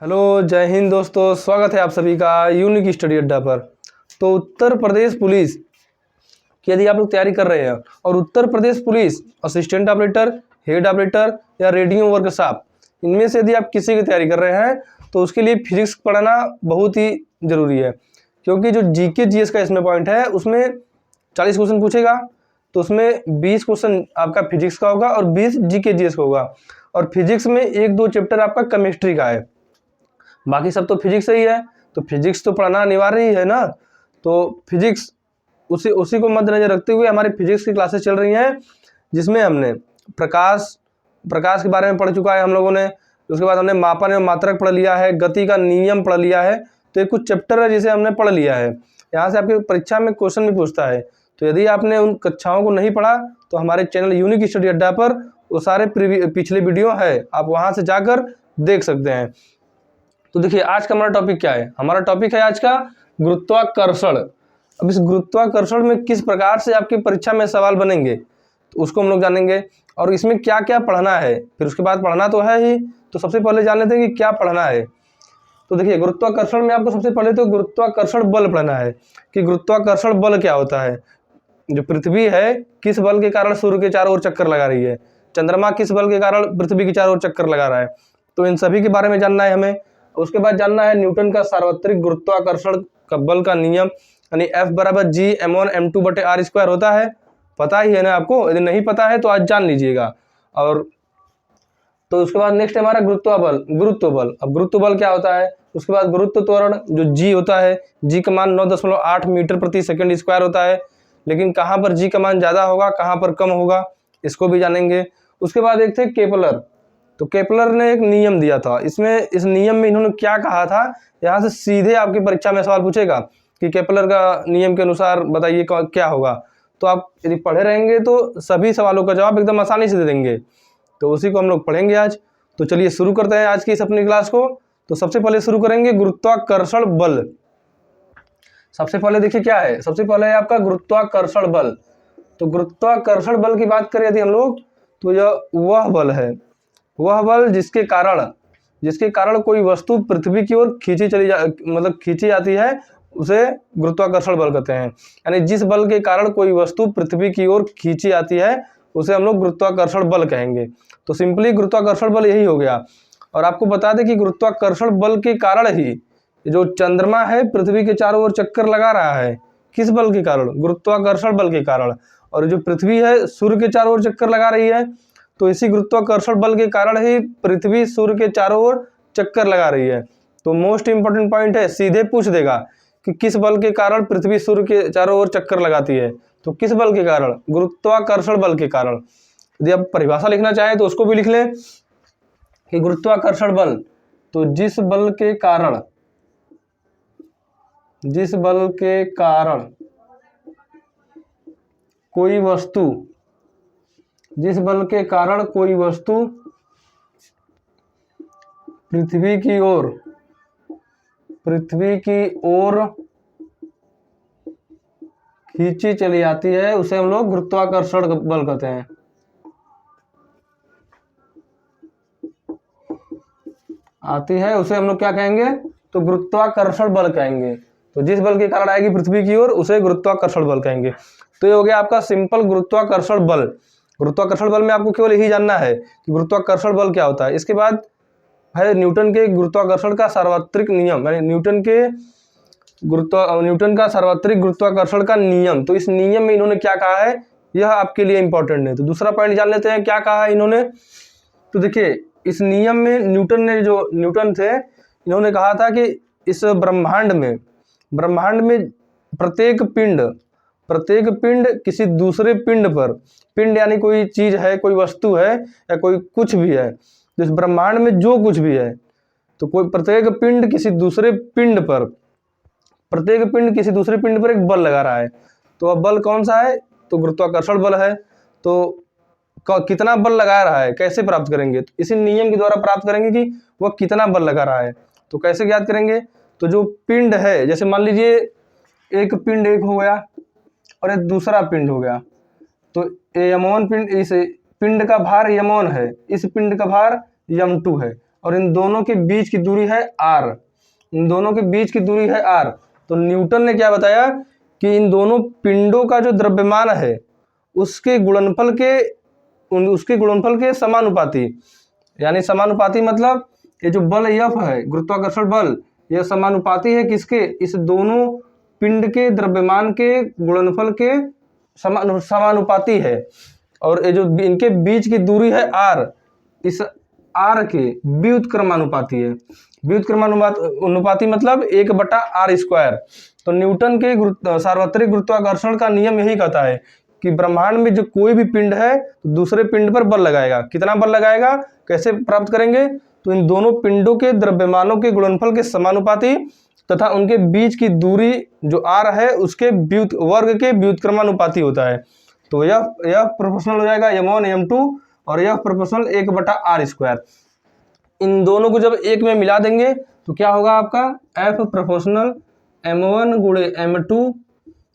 Hello, जय हिंद दोस्तों। स्वागत है आप सभी का यूनिक स्टडी अड्डा पर। तो उत्तर प्रदेश पुलिस की यदि आप लोग तैयारी कर रहे हैं और Uttar Pradesh police assistant operator, head operator या रेडियो वर्कशॉप, इनमें से यदि आप किसी की तैयारी कर रहे हैं तो उसके लिए फिजिक्स पढ़ना बहुत ही ज़रूरी है, क्योंकि जो जीके जीएस का इसमें पॉइंट है उसमें 40 क्वेश्चन पूछेगा, तो उसमें 20 क्वेश्चन आपका फिजिक्स का होगा और 20 जीके जीएस का होगा। और फिजिक्स में एक दो चैप्टर आपका केमिस्ट्री का है, बाकी सब तो फिजिक्स ही है, तो फिजिक्स तो पढ़ना अनिवार्य ही है ना। तो फिजिक्स उसी उसी को मद्देनजर रखते हुए हमारी फिजिक्स की क्लासेस चल रही हैं, जिसमें हमने प्रकाश प्रकाश के बारे में पढ़ चुका है हम लोगों ने। उसके बाद हमने मापन एवं मात्रक पढ़ लिया है, गति का नियम पढ़ लिया है। तो ये कुछ चैप्टर है जिसे हमने पढ़ लिया है। यहाँ से आपकी परीक्षा में क्वेश्चन भी पूछता है, तो यदि आपने उन कक्षाओं को नहीं पढ़ा तो हमारे चैनल यूनिक स्टडी अड्डा पर वो सारे पिछले वीडियो है, आप वहाँ से जाकर देख सकते हैं। तो देखिए आज का हमारा टॉपिक क्या है। हमारा टॉपिक है आज का गुरुत्वाकर्षण। अब इस गुरुत्वाकर्षण में किस प्रकार से आपकी परीक्षा में सवाल बनेंगे तो उसको हम लोग जानेंगे, और इसमें क्या क्या पढ़ना है। फिर उसके बाद पढ़ना तो है ही, तो सबसे पहले जान लेते हैं कि क्या पढ़ना है। तो देखिए गुरुत्वाकर्षण में आपको सबसे पहले तो गुरुत्वाकर्षण बल पढ़ना है कि गुरुत्वाकर्षण बल क्या होता है। जो पृथ्वी है किस बल के कारण सूर्य के चारों ओर चक्कर लगा रही है, चंद्रमा किस बल के कारण पृथ्वी के चारों ओर चक्कर लगा रहा है, तो इन सभी के बारे में जानना है हमें। उसके बाद जानना है न्यूटन का सार्वत्रिक गुरुत्वाकर्षण का बल का नियम, यानी F बराबर जी m1 m2 बटे आर स्क्वायर होता है। पता ही है ना आपको, यदि नहीं पता है तो आज जान लीजिएगा। और तो उसके बाद नेक्स्ट है हमारा गुरुत्व बल। अब गुरुत्व बल क्या होता है। उसके बाद गुरुत्व त्वरण जो जी होता है, जी का मान 9.8 मीटर प्रति सेकंड स्क्वायर होता है, लेकिन कहाँ पर जी का मान ज़्यादा होगा कहाँ पर कम होगा इसको भी जानेंगे। उसके बाद एक थे केपलर। तो केपलर ने एक नियम दिया था, इसमें इस नियम में इन्होंने क्या कहा था, यहाँ से सीधे आपकी परीक्षा में सवाल पूछेगा कि केपलर का नियम के अनुसार बताइए क्या होगा। तो आप यदि पढ़े रहेंगे तो सभी सवालों का जवाब एकदम आसानी से दे देंगे। तो उसी को हम लोग पढ़ेंगे आज। तो चलिए शुरू करते हैं आज की इस अपनी क्लास को। तो सबसे पहले शुरू करेंगे गुरुत्वाकर्षण बल। सबसे पहले देखिए क्या है, सबसे पहले है आपका गुरुत्वाकर्षण बल। तो गुरुत्वाकर्षण बल की बात करें यदि हम लोग, तो यह वह बल है, वह बल जिसके कारण कोई वस्तु पृथ्वी की ओर खींची जाती है, उसे गुरुत्वाकर्षण बल कहते हैं। यानी जिस बल के कारण कोई वस्तु पृथ्वी की ओर खींची जाती है उसे हम लोग गुरुत्वाकर्षण बल कहेंगे। तो सिंपली गुरुत्वाकर्षण बल यही हो गया। और आपको बता दें कि गुरुत्वाकर्षण बल के कारण ही जो चंद्रमा है पृथ्वी के चारों ओर चक्कर लगा रहा है, किस बल के कारण, गुरुत्वाकर्षण बल के कारण। और जो पृथ्वी है सूर्य के चारों ओर चक्कर लगा रही है, तो इसी गुरुत्वाकर्षण बल के कारण ही पृथ्वी सूर्य के चारों ओर चक्कर लगा रही है। तो मोस्ट इंपॉर्टेंट पॉइंट है, सीधे पूछ देगा कि किस बल के कारण पृथ्वी सूर्य के चारों ओर चक्कर लगाती है, तो किस बल के कारण, गुरुत्वाकर्षण बल के कारण। यदि आप परिभाषा लिखना चाहें तो उसको भी लिख लें कि गुरुत्वाकर्षण बल, तो जिस बल के कारण कोई वस्तु, जिस बल के कारण कोई वस्तु पृथ्वी की ओर खींची चली आती है, उसे हम लोग गुरुत्वाकर्षण बल कहते हैं। आती है उसे हम लोग क्या कहेंगे, तो गुरुत्वाकर्षण बल कहेंगे। तो जिस बल के कारण आएगी पृथ्वी की ओर उसे गुरुत्वाकर्षण बल कहेंगे। तो ये हो गया आपका सिंपल गुरुत्वाकर्षण बल। गुरुत्वाकर्षण बल में आपको केवल यही जानना है कि गुरुत्वाकर्षण बल क्या होता है। इसके बाद है न्यूटन के गुरुत्वाकर्षण का सार्वत्रिक नियम, यानी न्यूटन का सार्वत्रिक गुरुत्वाकर्षण का नियम। तो इस नियम में इन्होंने क्या कहा है, यह आपके लिए इंपॉर्टेंट है। तो दूसरा पॉइंट जान लेते हैं क्या कहा है इन्होंने। तो देखिए इस नियम में न्यूटन थे, इन्होंने कहा था कि इस ब्रह्मांड में प्रत्येक पिंड किसी दूसरे पिंड पर, पिंड यानी कोई चीज है, कोई वस्तु है या कोई कुछ भी है, इस ब्रह्मांड में जो कुछ भी है, तो प्रत्येक पिंड किसी दूसरे पिंड पर एक बल लगा रहा है। तो अब बल कौन सा है, तो गुरुत्वाकर्षण बल है। तो कितना बल लगा रहा है कैसे प्राप्त करेंगे, तो इसी नियम के द्वारा प्राप्त करेंगे कि वह कितना बल लगा रहा है। तो कैसे ज्ञात करेंगे, तो जो पिंड है, जैसे मान लीजिए एक पिंड एक हो गया और एक दूसरा पिंड हो गया, तो यमोन पिंड, इस पिंड का भार यमोन है, इस पिंड का भार यम2 है, और इन दोनों के बीच की दूरी है r, इन दोनों के बीच की दूरी है r। तो न्यूटन ने क्या बताया कि इन दोनों पिंडों का जो द्रव्यमान है उसके गुणनफल के समानुपाती, यानी समानुपाती मतलब ये जो बल F है, गुरुत्वाकर्षण बल, यह समानुपाती है किसके, इस दोनों पिंड के द्रव्यमान के गुणनफल के समानुपाती है। और ये जो इनके बीच की दूरी है r, इस r के व्युत्क्रमानुपाती है। व्युत्क्रमानुपाती मतलब 1/r²। तो न्यूटन के सार्वत्रिक गुरुत्वाकर्षण का नियम यही कहता है कि ब्रह्मांड में जो कोई भी पिंड है तो दूसरे पिंड पर बल लगाएगा। कितना बल लगाएगा, कैसे प्राप्त करेंगे, तो इन दोनों पिंडों के द्रव्यमानों के गुणनफल के समानुपाती तथा उनके बीच की दूरी जो r है उसके वर्ग के व्युत्क्रमानुपाती होता है। तो यह प्रोपोर्शनल हो जाएगा m1 m2 और यह प्रोपोर्शनल 1/r²। इन दोनों को जब एक में मिला देंगे तो क्या होगा आपका F प्रोपोर्शनल m1 गुणे m2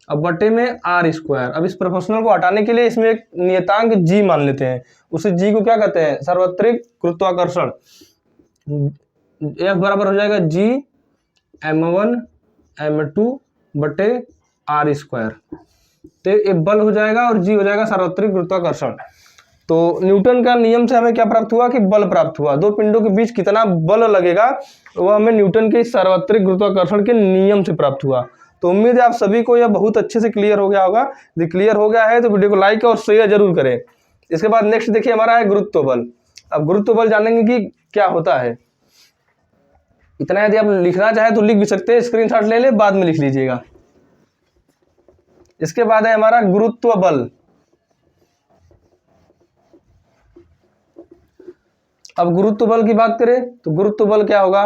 अब बटे में r²। अब इस प्रोपोर्शनल को हटाने के लिए इसमें एक नियतांक g मान लेते हैं। उसे g को क्या कहते हैं, सार्वत्रिक गुरुत्वाकर्षण। F बराबर हो जाएगा g m1 m2 बटे r²। तो ये बल हो जाएगा और g हो जाएगा सार्वत्रिक गुरुत्वाकर्षण। तो न्यूटन का नियम से हमें क्या प्राप्त हुआ कि बल प्राप्त हुआ। दो पिंडों के बीच कितना बल लगेगा वह हमें न्यूटन के सार्वत्रिक गुरुत्वाकर्षण के नियम से प्राप्त हुआ। तो उम्मीद है आप सभी को यह बहुत अच्छे से क्लियर हो गया होगा। यदि क्लियर हो गया है तो वीडियो को लाइक और शेयर जरूर करें। इसके बाद नेक्स्ट देखिए हमारा है गुरुत्व बल। अब गुरुत्व बल जानेंगे कि क्या होता है। इतना यदि आप लिखना चाहे तो लिख भी सकते हैं, स्क्रीनशॉट ले ले, बाद में लिख लीजिएगा। इसके बाद है हमारा गुरुत्व बल। अब गुरुत्व बल की बात करें तो गुरुत्व बल क्या होगा,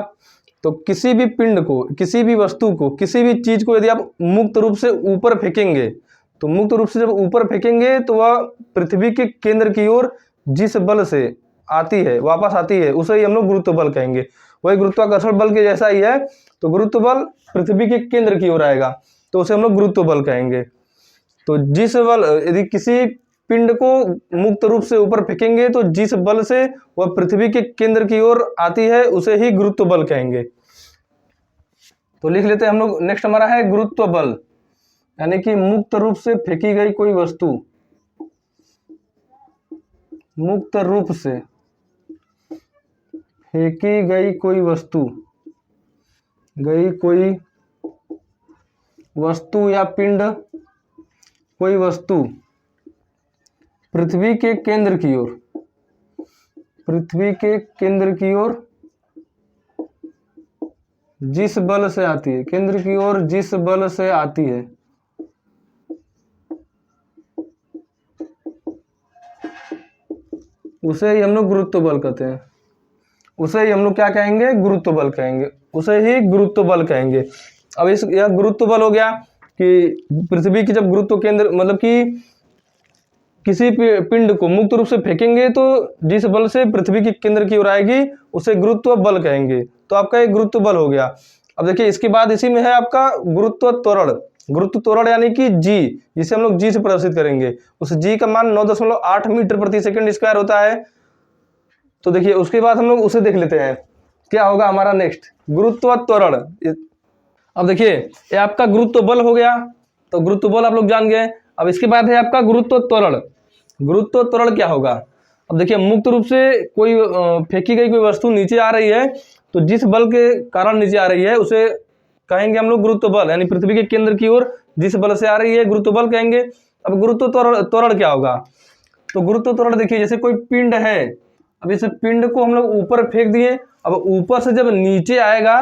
तो किसी भी पिंड को, किसी भी वस्तु को, किसी भी चीज को यदि आप मुक्त रूप से ऊपर फेंकेंगे तो मुक्त रूप से जब ऊपर फेंकेंगे तो वह पृथ्वी के केंद्र की ओर जिस बल से आती है, वापस आती है, उसे ही हम लोग गुरुत्व बल कहेंगे। वही गुरुत्वाकर्षण बल के जैसा ही है। तो गुरुत्व बल पृथ्वी के केंद्र की ओर आएगा तो उसे हम लोग गुरुत्व बल कहेंगे। तो जिस बल, यदि किसी पिंड को मुक्त रूप से ऊपर फेंकेंगे तो जिस बल से वह पृथ्वी के केंद्र की ओर आती है उसे ही गुरुत्व बल कहेंगे। तो लिख लेते हैं हम लोग। नेक्स्ट हमारा है गुरुत्व बल, यानी कि मुक्त रूप से फेंकी गई कोई वस्तु, मुक्त रूप से फेंकी गई कोई वस्तु या पिंड, कोई वस्तु पृथ्वी के केंद्र की ओर, पृथ्वी के केंद्र की ओर जिस बल से आती है, केंद्र की ओर जिस बल से आती है, उसे ही हम लोग गुरुत्व बल कहते हैं। उसे ही हम लोग क्या कहेंगे, गुरुत्व बल कहेंगे। उसे ही गुरुत्व बल कहेंगे। अब यह गुरुत्व बल हो गया कि पृथ्वी की जब गुरुत्व केंद्र, मतलब कि किसी पिंड को मुक्त रूप से फेंकेंगे तो जिस बल से पृथ्वी के केंद्र की ओर आएगी उसे गुरुत्व बल कहेंगे। तो आपका एक गुरुत्व बल हो गया। अब देखिए इसके बाद इसी में है आपका गुरुत्व त्वरण। गुरुत्व त्वरण यानी कि जी, जिसे हम लोग जी से प्रदर्शित करेंगे। उस जी का मान 9.8 मीटर प्रति सेकंड स्क्वायर होता है। तो देखिए उसके बाद हम लोग उसे देख लेते हैं क्या होगा हमारा नेक्स्ट, गुरुत्व त्वरण। अब देखिए ये आपका गुरुत्व बल हो गया। तो गुरुत्व बल आप लोग जान गए। अब इसके बाद है आपका गुरुत्व त्वरण। गुरुत्व त्वरण क्या होगा, अब देखिए मुक्त रूप से कोई फेंकी गई कोई वस्तु नीचे आ रही है तो जिस बल के कारण नीचे आ रही है उसे कहेंगे हम लोग गुरुत्व बल, यानी पृथ्वी के केंद्र की ओर जिस बल से आ रही है गुरुत्व बल कहेंगे। अब गुरुत्व त्वरण क्या होगा, तो गुरुत्व त्वरण देखिए जैसे कोई पिंड है, अब इस पिंड को हम लोग ऊपर फेंक दिए। अब ऊपर से जब नीचे आएगा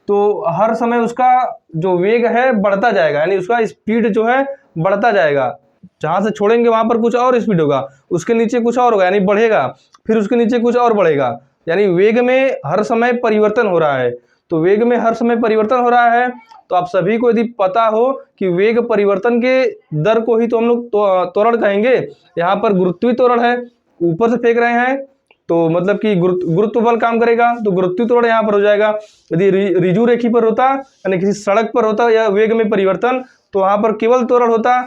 तो हर समय उसका जो वेग है बढ़ता जाएगा, यानी उसका स्पीड जो है बढ़ता जाएगा। जहां से छोड़ेंगे वहां पर कुछ और स्पीड होगा, उसके नीचे कुछ और होगा, यानी बढ़ेगा, फिर उसके नीचे कुछ और बढ़ेगा, यानी वेग में हर समय परिवर्तन हो रहा है। तो वेग में हर समय परिवर्तन हो रहा है। तो आप सभी को यदि पता हो कि वेग परिवर्तन के दर को ही तो हम लोग त्वरण कहेंगे। यहाँ पर गुरुत्वीय त्वरण है, ऊपर से फेंक रहे हैं तो मतलब कि गुरुत्व बल काम करेगा, तो गुरुत्वीय त्वरण यहाँ पर हो जाएगा। यदि रिजु रेखी पर होता, यानी किसी सड़क पर होता या वेग में परिवर्तन, तो वहां पर केवल त्वरण होता।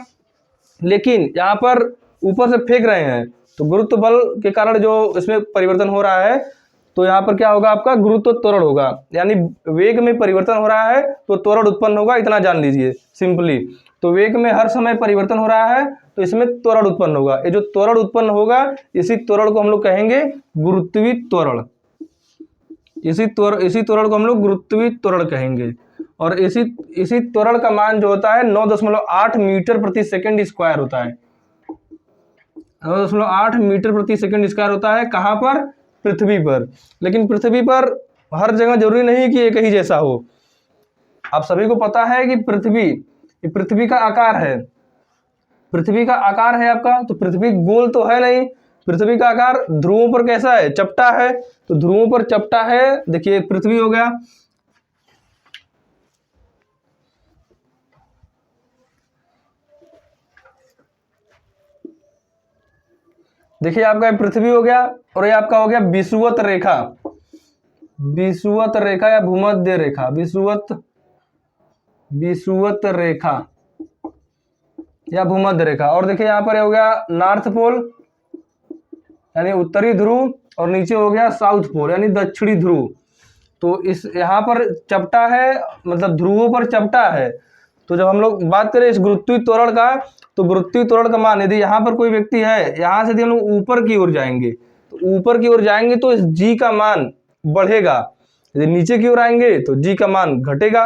लेकिन यहाँ पर ऊपर से फेंक रहे हैं तो गुरुत्व बल के कारण जो इसमें परिवर्तन हो रहा है तो यहाँ पर क्या होगा आपका गुरुत्व त्वरण होगा, यानी वेग में परिवर्तन हो रहा है तो त्वरण उत्पन्न होगा, इतना जान लीजिए सिंपली। तो वेग में हर समय परिवर्तन हो रहा है तो इसमें त्वरण उत्पन्न होगा। ये जो त्वरण उत्पन्न होगा इसी त्वरण को हम लोग कहेंगे गुरुत्वीय त्वरण। इसी त्वरण को हम लोग गुरुत्वीय त्वरण कहेंगे। और इसी त्वरण का मान जो होता है 9.8 मीटर प्रति सेकंड स्क्वायर होता है। 9.8 मीटर प्रति सेकंड स्क्वायर होता है। कहाँ पर? पृथ्वी पर। लेकिन पृथ्वी पर हर जगह जरूरी नहीं कि एक ही जैसा हो। आप सभी को पता है कि पृथ्वी का आकार है, पृथ्वी का आकार है आपका, तो पृथ्वी गोल तो है नहीं। पृथ्वी का आकार ध्रुवों पर कैसा है? चपटा है। तो ध्रुवों पर चपटा है। देखिए पृथ्वी हो गया, देखिए आपका पृथ्वी हो गया और ये आपका हो गया विषुवत रेखा, विषुवत रेखा या भूमध्य रेखा, विषुवत रेखा या भूमध्य रेखा। और देखिए यहाँ पर हो गया नॉर्थ पोल यानी उत्तरी ध्रुव, और नीचे हो गया साउथ पोल यानी दक्षिणी ध्रुव। तो इस यहाँ पर चपटा है, मतलब ध्रुवों पर चपटा है। तो जब हम लोग बात करें इस गुरुत्वीय त्वरण का, तो गुरुत्वीय त्वरण का मान, यदि यहाँ पर कोई व्यक्ति है, यहाँ से यदि हम लोग ऊपर की ओर जाएंगे, तो ऊपर की ओर जाएंगे तो इस जी का मान बढ़ेगा। यदि नीचे की ओर आएंगे तो जी का मान घटेगा।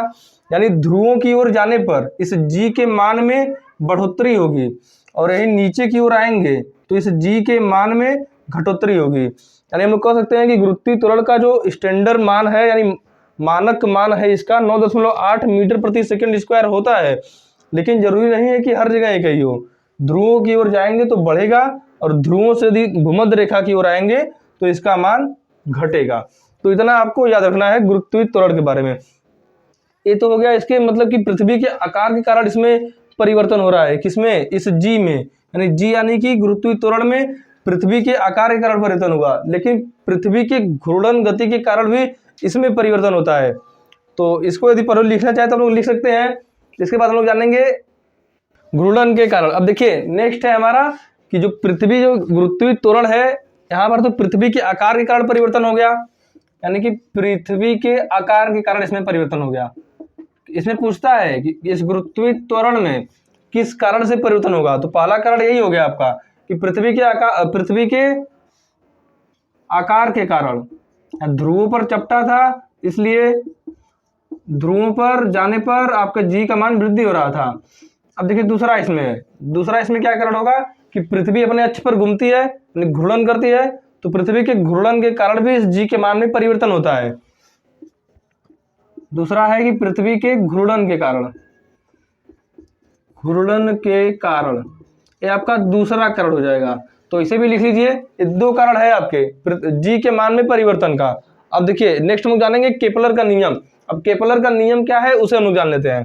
यानी ध्रुवों की ओर जाने पर इस जी के मान में बढ़ोतरी होगी, और यही नीचे की ओर आएंगे तो इस जी के मान में घटोतरी होगी। यानी हम लोग कह सकते हैं कि गुरुत्वीय त्वरण का जो स्टैंडर्ड मान है, यानी मानक मान है, इसका 9.8 मीटर प्रति सेकंड स्क्वायर होता है। लेकिन जरूरी नहीं है कि हर जगह एक ही हो। ध्रुवों की ओर जाएंगे तो बढ़ेगा, और ध्रुवों से यदि भूमध्य रेखा की ओर आएंगे तो इसका मान घटेगा। तो इतना आपको याद रखना है गुरुत्वीय त्वरण के बारे में। ये तो हो गया इसके मतलब कि पृथ्वी के आकार के कारण इसमें परिवर्तन हो रहा है। किसमें? इस जी में, यानी जी यानी कि गुरुत्वीय त्वरण में पृथ्वी के आकार के कारण परिवर्तन होगा। लेकिन पृथ्वी के घूर्णन गति के कारण भी इसमें परिवर्तन होता है। तो इसको यदि पर लिखना चाहे तो हम लोग लिख सकते हैं। इसके बाद हम लोग जानेंगे घूर्णन के कारण। अब देखिए नेक्स्ट है हमारा कि जो गुरुत्वीय त्वरण है, यहाँ पर तो पृथ्वी के आकार के कारण परिवर्तन हो गया, यानी कि पृथ्वी के आकार के कारण इसमें परिवर्तन हो गया। इसमें पूछता है कि इस गुरुत्वीय त्वरण में किस कारण से परिवर्तन होगा, तो पहला कारण यही हो गया आपका कि पृथ्वी के आकार के कारण। ध्रुवों पर चपटा था, इसलिए ध्रुवों पर जाने पर आपका जी का मान वृद्धि हो रहा था। अब देखिए दूसरा इसमें क्या कारण होगा कि पृथ्वी अपने अक्ष पर घूमती है, घूर्णन करती है, तो पृथ्वी के घूर्णन के कारण भी इस जी के मान में परिवर्तन होता है। दूसरा है कि पृथ्वी के घूर्णन के कारण, ये आपका दूसरा कारण हो जाएगा। तो इसे भी लिख लीजिए, ये दो कारण है आपके जी के मान में परिवर्तन का। अब देखिए नेक्स्ट हम लोग जानेंगे केपलर का नियम। अब केपलर का नियम क्या है उसे हम लोग जान लेते हैं।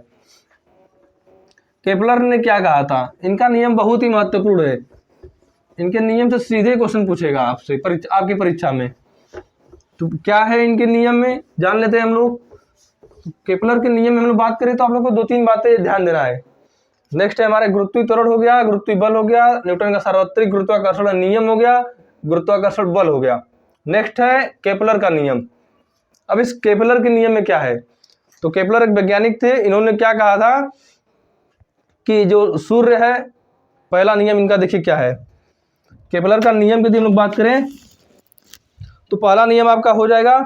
केपलर ने क्या कहा था? इनका नियम बहुत ही महत्वपूर्ण है। इनके नियम से सीधे क्वेश्चन पूछेगा आपसे आपकी परीक्षा में। तो क्या है इनके नियम में, जान लेते हैं हम लोग। केपलर के नियम में हम लोग बात करें तो आप लोग को 2-3 बातें ध्यान देना है। नेक्स्ट है हमारे गुरुत्वीय त्वरण हो गया, गुरुत्वीय बल हो गया, न्यूटन का सार्वत्रिक गुरुत्वाकर्षण नियम हो गया, गुरुत्वाकर्षण बल हो गया। नेक्स्ट है केपलर का नियम। अब इस केपलर के नियम में क्या है, तो केपलर एक वैज्ञानिक थे। इन्होंने क्या कहा था कि जो सूर्य है, पहला नियम इनका देखिए क्या है। केपलर का नियम की यदि हम लोग बात करें तो पहला नियम आपका हो जाएगा,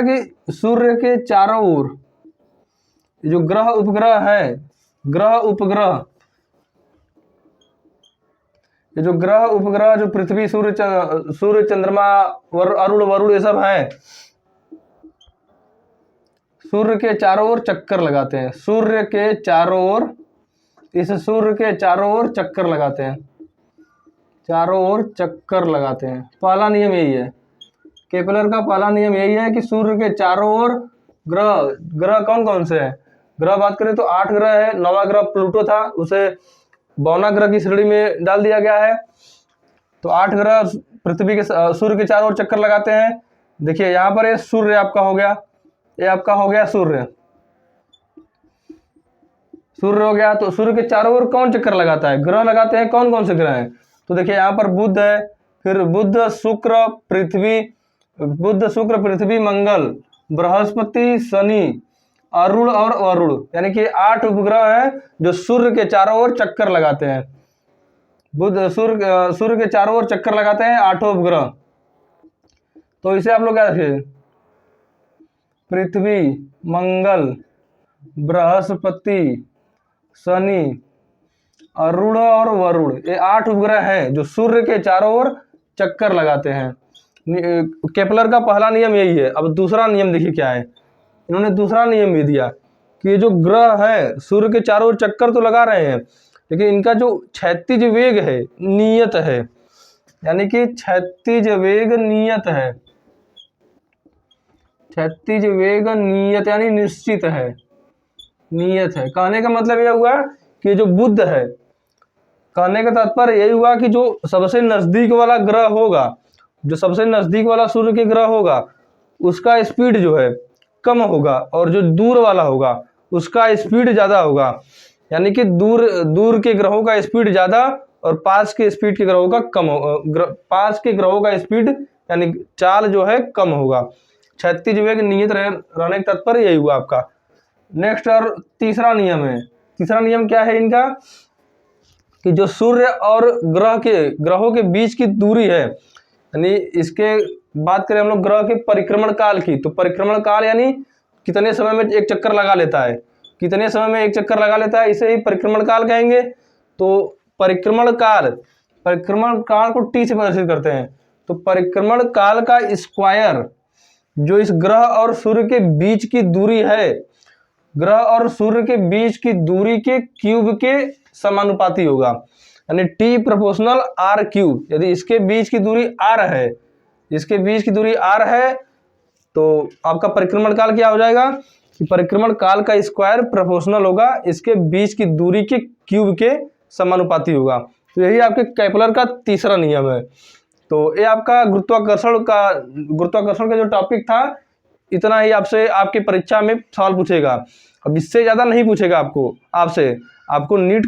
कि सूर्य के चारों ओर जो ग्रह उपग्रह है, ये जो ग्रह उपग्रह जो पृथ्वी, सूर्य, चंद्रमा, अरुण वरुण ये सब है, सूर्य के चारों ओर चक्कर लगाते हैं। सूर्य के चारों ओर चक्कर लगाते हैं। पहला नियम यही है, केपलर का पहला नियम यही है कि सूर्य के चारों ओर ग्रह कौन कौन से हैं? ग्रह बात करें तो 8 ग्रह है। 9वां ग्रह प्लूटो था, उसे 52 ग्रह की श्रेणी में डाल दिया गया है। तो 8 ग्रह सूर्य के चारों ओर चक्कर लगाते हैं। देखिए यहाँ पर ये सूर्य आपका हो गया, ये आपका हो गया सूर्य हो गया। तो सूर्य के चारों ओर कौन चक्कर लगाता है? ग्रह लगाते हैं। कौन कौन से ग्रह हैं? तो देखिए यहाँ पर बुध है, फिर बुध शुक्र पृथ्वी मंगल बृहस्पति शनि अरुण और वरुण, यानी कि 8 उपग्रह हैं जो सूर्य के चारों ओर चक्कर लगाते हैं। सूर्य के चारों ओर चक्कर लगाते हैं 8 उपग्रह। तो इसे आप लोग क्या रखें, पृथ्वी मंगल बृहस्पति शनि अरुण और वरुण, ये 8 उपग्रह हैं जो सूर्य के चारों ओर चक्कर लगाते हैं। केपलर का पहला नियम यही है। अब दूसरा नियम देखिए क्या है, इन्होंने दूसरा नियम भी दिया कि ये जो ग्रह है सूर्य के चारों ओर चक्कर तो लगा रहे हैं, लेकिन इनका जो क्षैतिज वेग है नियत है, यानी कि क्षैतिज वेग नियत है। क्षैतिज वेग नियत यानी निश्चित है, नियत है। कहने का मतलब यह हुआ कि जो बुध है, कहने का तात्पर्य यही हुआ कि जो सबसे नजदीक वाला ग्रह होगा, जो सबसे नजदीक वाला सूर्य के ग्रह होगा, उसका स्पीड जो है कम होगा, और जो दूर वाला होगा उसका स्पीड ज्यादा होगा। यानी कि दूर के ग्रहों का स्पीड ज्यादा और पास के स्पीड के ग्रहों का कम पास के ग्रहों का स्पीड यानी चाल जो है कम होगा। क्षैतिज वेग नियत रहने का तात्पर्य यही हुआ आपका। नेक्स्ट और तीसरा नियम है। तीसरा नियम क्या है इनका, कि जो सूर्य और ग्रहों के बीच की दूरी है, यानी इसके बात करें हम लोग ग्रह के परिक्रमण काल की, तो परिक्रमण काल यानी कितने समय में एक चक्कर लगा लेता है, कितने समय में एक चक्कर लगा लेता है, इसे ही परिक्रमण काल कहेंगे। तो परिक्रमण काल को टी से प्रदर्शित करते हैं। तो परिक्रमण काल का स्क्वायर जो इस ग्रह और सूर्य के बीच की दूरी है, ग्रह और सूर्य के बीच की दूरी के क्यूब के समानुपाती होगा, यानी टी प्रोपोर्शनल आर क्यूब। यदि इसके बीच की दूरी आर है, इसके बीच की दूरी आर है, तो आपका परिक्रमण काल क्या हो जाएगा कि परिक्रमण काल का स्क्वायर प्रोपोर्शनल होगा इसके बीच की दूरी के क्यूब के समानुपाती होगा। तो यही आपके केपलर का तीसरा नियम है। तो ये आपका गुरुत्वाकर्षण का जो टॉपिक था, इतना ही आपसे आपकी परीक्षा में सवाल पूछेगा। अब इससे ज़्यादा नहीं पूछेगा आपको नीट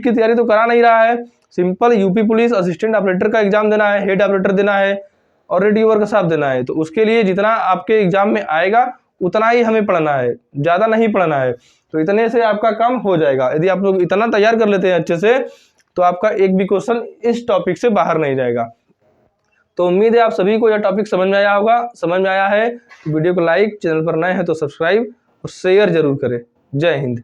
की तैयारी तो करा नहीं रहा है। Simple UP police assistant operator का एग्जाम देना है, हेड ऑपरेटर देना है और रेडियो वर्कशॉप देना है। तो उसके लिए जितना आपके एग्जाम में आएगा उतना ही हमें पढ़ना है, ज़्यादा नहीं पढ़ना है। तो इतने से आपका काम हो जाएगा। यदि आप लोग इतना तैयार कर लेते हैं अच्छे से, तो आपका एक भी क्वेश्चन इस टॉपिक से बाहर नहीं जाएगा। तो उम्मीद है आप सभी को यह टॉपिक समझ में आया होगा। समझ में आया है वीडियो को लाइक, चैनल पर नए हैं तो सब्सक्राइब और शेयर जरूर करें। जय हिंद।